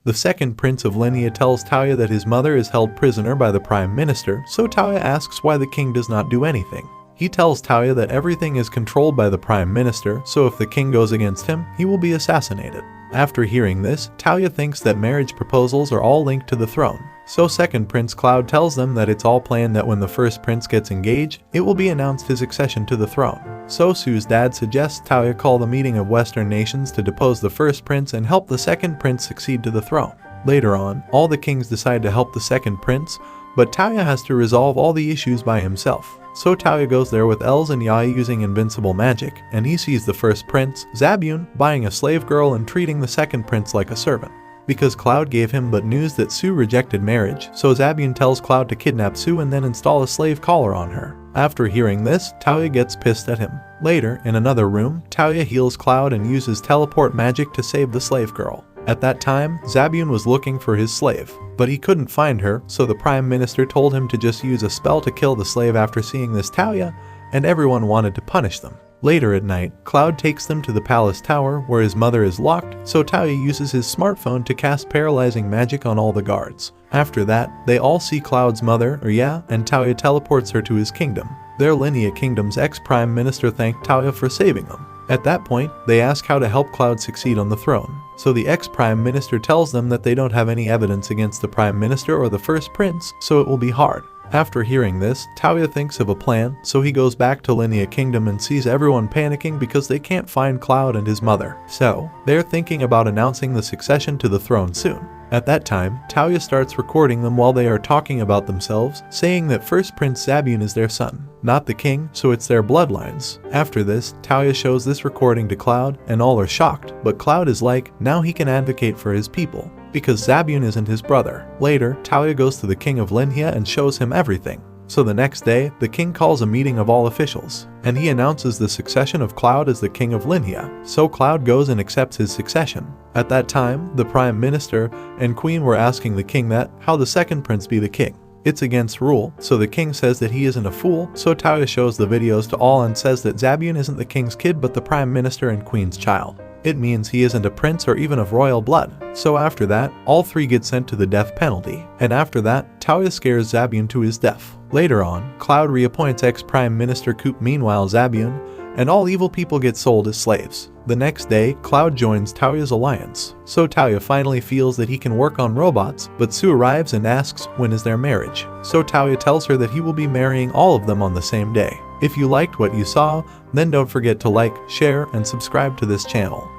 The second prince of Linhea tells Touya that his mother is held prisoner by the prime minister, so Touya asks why the king does not do anything. He tells Touya that everything is controlled by the prime minister, so if the king goes against him, he will be assassinated. After hearing this, Touya thinks that marriage proposals are all linked to the throne. So second Prince Cloud tells them that it's all planned that when the first prince gets engaged, it will be announced his accession to the throne. So Sue's dad suggests Touya call the meeting of Western nations to depose the first prince and help the second prince succeed to the throne. Later on, all the kings decide to help the second prince, but Touya has to resolve all the issues by himself. So Touya goes there with Els and Yai using invincible magic, and he sees the first prince, Zabyun, buying a slave girl and treating the second prince like a servant. Because Cloud gave him but news that Sue rejected marriage, so Zabyun tells Cloud to kidnap Sue and then install a slave collar on her. After hearing this, Touya gets pissed at him. Later, in another room, Touya heals Cloud and uses teleport magic to save the slave girl. At that time, Zabyun was looking for his slave, but he couldn't find her, so the prime minister told him to just use a spell to kill the slave after seeing this Touya, and everyone wanted to punish them. Later at night, Cloud takes them to the palace tower where his mother is locked, so Touya uses his smartphone to cast paralyzing magic on all the guards. After that, they all see Cloud's mother, and Touya teleports her to his kingdom. Their Linhea kingdom's ex-prime minister thanked Touya for saving them. At that point, they ask how to help Cloud succeed on the throne. So the ex-prime minister tells them that they don't have any evidence against the prime minister or the first prince, so it will be hard. After hearing this, Touya thinks of a plan, so he goes back to Linhea Kingdom and sees everyone panicking because they can't find Cloud and his mother. So, they're thinking about announcing the succession to the throne soon. At that time, Touya starts recording them while they are talking about themselves, saying that first Prince Zabyun is their son, not the king, so it's their bloodlines. After this, Touya shows this recording to Cloud, and all are shocked, but Cloud is like, now he can advocate for his people, because Zabyun isn't his brother. Later, Touya goes to the king of Linhea and shows him everything. So the next day, the king calls a meeting of all officials, and he announces the succession of Cloud as the king of Linhea. So Cloud goes and accepts his succession. At that time, the prime minister and queen were asking the king that, how the second prince be the king. It's against rule, so the king says that he isn't a fool, so Touya shows the videos to all and says that Zabyun isn't the king's kid but the prime minister and queen's child. It means he isn't a prince or even of royal blood. So after that, all three get sent to the death penalty, and after that, Touya scares Zabyun to his death. Later on, Cloud reappoints ex-prime minister Coop meanwhile Zabyun, and all evil people get sold as slaves. The next day, Cloud joins Touya's alliance. So Touya finally feels that he can work on robots, but Sue arrives and asks when is their marriage. So Touya tells her that he will be marrying all of them on the same day. If you liked what you saw, then don't forget to like, share, and subscribe to this channel.